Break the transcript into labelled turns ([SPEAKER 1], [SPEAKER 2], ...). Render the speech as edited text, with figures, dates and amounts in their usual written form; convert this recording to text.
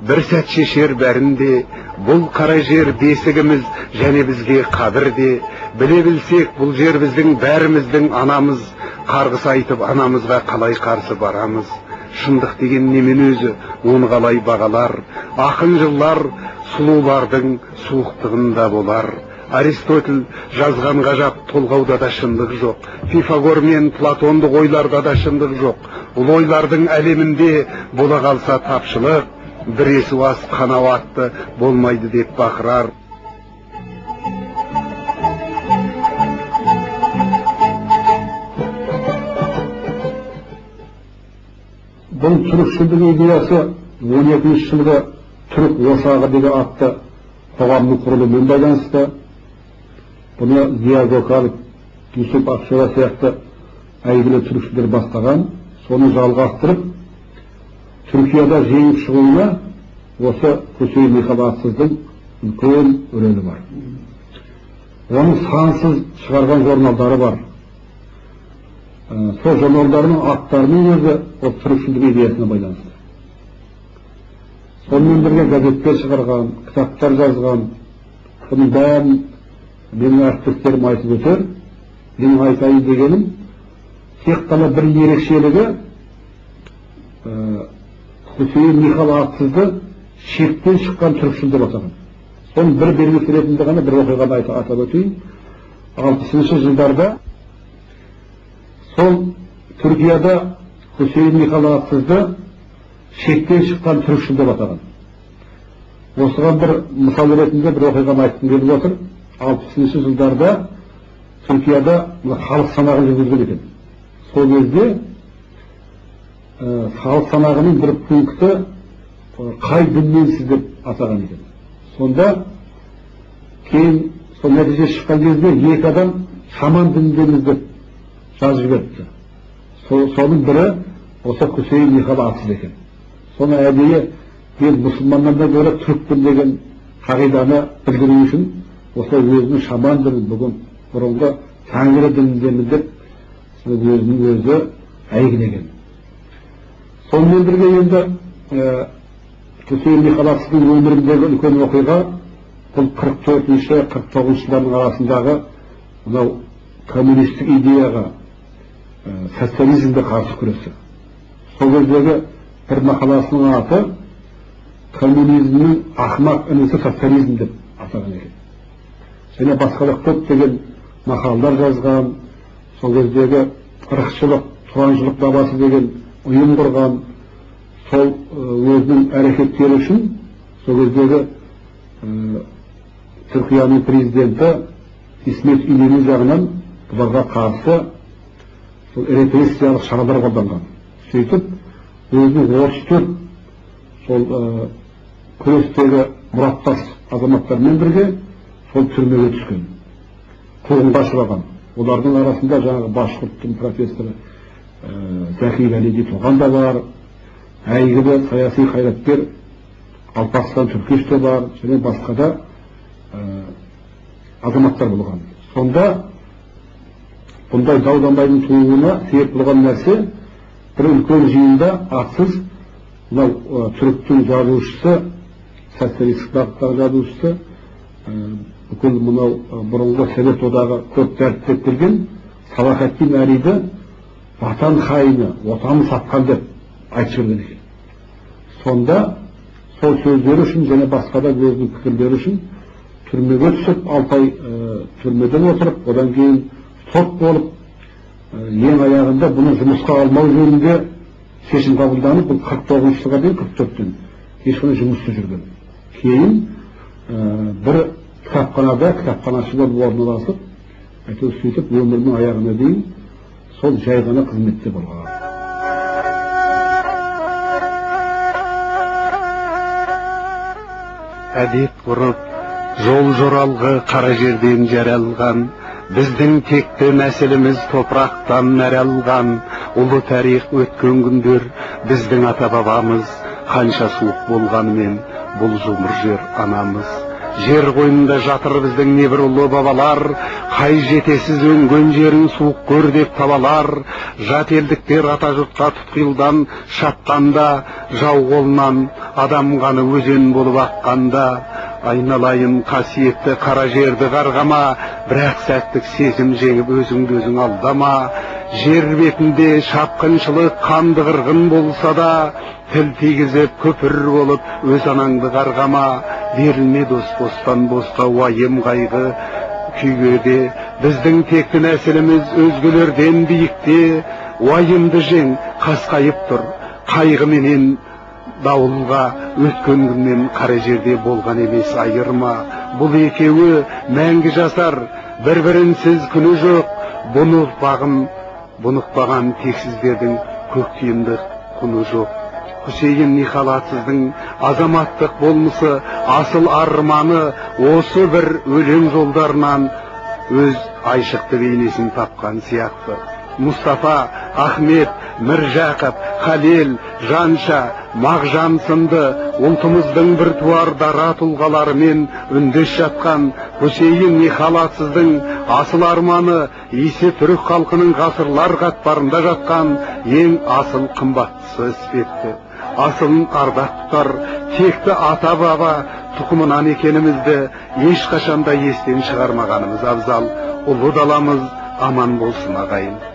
[SPEAKER 1] бір сәт шешер бәрінде. Бұл қара жер бесігіміз және бізге қадірде. Біле білсек, бұл жер біздің бәріміздің анамыз. Қарғыс айтып анамызға қалай қарсы барамыз? Шындық деген немен өзі, оны қалай бағалар? Ақын жылдар сұлулардың суықтығында болар. Аристотель жазған ғажап толғауда да шындық жоқ. Пифагор мен Платондық ойларда да шындық жоқ. Бұл ойлардың әлемінде бола қалса тапшылық, бір есуас қанауатты болмайды деп бақырар.
[SPEAKER 2] Бұл түрікшілдік идеясы 12-ші жылғы түрік ошағы деген атты қоғамның құрылуымен байланысты. Бұны Зия Gökalp, Yusuf Akçura сияқты әйгілі түрікшілер бастаған. Соны жалғастырып, Түркияда жеңіп шығуына осы Hüseyin Michal атсыздың үлкен рөлі бар. Оның сансыз шығарған журналдары бар. Сол журналдарының аттарының өзі ол түрікшілдік идеясына байланысты. Сонымен бірге газеттер шығарған, кітаптар жазған. Бұның бәрін менің әріптестерім айтып өтер. Менің айтайын дегенім, тек қана бір ерекшелігі Hüseyin Michal атсызды шектен шыққан түрікшіл деп атаған. Соның бір белгісі ретінде ғана бір оқиғаны атап өтейін. 60-шы жылдарда сол Түркияда Hüseyin Michal атсызды шектен шыққан түрікшіл деп атаған. Осыған бір мысал ретінде бір оқиғаны айтқым келіп отыр. 60-шы жылдарда Түркияда халық санағын жүргізген екен. Сол кезде халық санағының бір пункті қай дінменсіз деп атаған екен. Сонда кейін сол нәтиже шыққан кезде екі адам шаман дініндеміз деп жазып жіберіпті. Соның бірі осы Hüseyin Michal атсыз екен. Соны әдейі мен мұсылманнан гөрі түрікпін деген қағиданы білдіру үшін осы өзінің шаман дінін бүгін бұрынғы Тәңірі дініндеміз деп өзінің өзі әйгілеген. Сонымен бірге енді Hüseyin Michal атсыздың өміріндегі үлкен оқиға бұл 44-49 жылдардың арасындағы мынау коммунистік идеяға, социализмге қарсы күресі. Сол кездегі бір мақаласының аты коммунизмнің ақымақ інісі социализм деп атаған екен. Және басқалық көптеген мақалалар жазған, сол кездегі ырықшылық, тураншылық бабасы деген ұйым құрған. Сол өзінің әрекеттері үшін сол кездегі Түркияның президенті İsmet İnönü жағынан бұларға қарсы сол репрессиялық шаралар қолданған. Сөйтіп өзінің 34 сол күрестегі мұраттас азаматтармен бірге сол түрмеге түскен, қуғынға ұшыраған. Олардың арасында жаңағы Башқұрттың профессоры Зәки Вәлиди Туған да бар, әйгілі саяси қайраткер Алпарстан Түркеш те бар, және басқа да азаматтар болған. Сонда бұндай дау-дамайдың тууына себеп болған нәрсе бір үлкен жиында атсыз мынау түріктің жазушысы, социалистік бағыттағы жазушысы, бүкіл мынау бұрынғы Совет одағы көп дәріптеп келген Салахатдин Әлиді ватан хайыны, отанын сатқан деп айтып жүрген екен. Сонда сол сөздері үшін және басқа да өзінің пікірлері үшін түрмеге түсіп, 6 ай түрмеден отырып, одан кейін сот болып, ең аяғында бұны жұмысқа алмау жөнінде шешім қабылданып, бұл 49 жылға дейін 44-тен ешқандай жұмыссыз жүрген. Кейін бір кітапханада кітапханашы болып орналасып, әйтеуір сөйтіп өмірінің аяғына дейін сол жай ғана қызметте болған.
[SPEAKER 1] Әдет ғұрып, жол жоралғы қара жерден жаралған, біздің текті нәсіліміз топырақтан нәралған, ұлы тарих өткен күндер, біздің ата бабамыз қанша суық болғанымен, бұл жұмыр жер анамыз. жер қойнында жатыр біздің небір ұлы бабалар, қай жетесіз өнген жерін суық көр деп табалар. Жат елдіктер ата жұртқа тұтқиылдан шапқанда, жау қолынан адам қаны өзен болып аққанда, айналайын қасиетті қара жерді қарғама, бірақ сәттік сезім жеңіп өзіңді өзің алдама. Жер бетінде шапқыншылық қанды қырғын болса да, тіл тигізіп көпір болып өз анаңды қарғама. Берілме дос бостан босқа уайым қайғы күйгеде, біздің текті нәсіліміз өзгелерден биікте. Уайымды жең, қасқайып тұр, қайғыменен дауылға, өткен күннен қара жерде болған емес айырма. Бұл екеуі мәңгі жасар, бір-бірінсіз күні жоқ. Бұнықпаған тексіздердің көктемді құны жоқ. Хусейн Нихалатсыздың азаматтық болмысы, асыл арманы осы бір өлең жолдарынан өз айшықты бейнесін тапқан сияқты. Мұстафа, Ахмет, Міржақып, Халел, Жанша, Мағжан сынды ұлтымыздың біртуар дара тұлғаларымен үндес жатқан Хусейн Нихалатсыздың асыл арманы исі түрік халқының ғасырлар қатпарында жатқан ең асыл қымбаттысы іспетті. Асылын ардақ тұтар текті ата-баба тұқымынан екенімізді ешқашанда естен шығармағанымыз абзал. Ұлы даламыз аман болсын ағайын.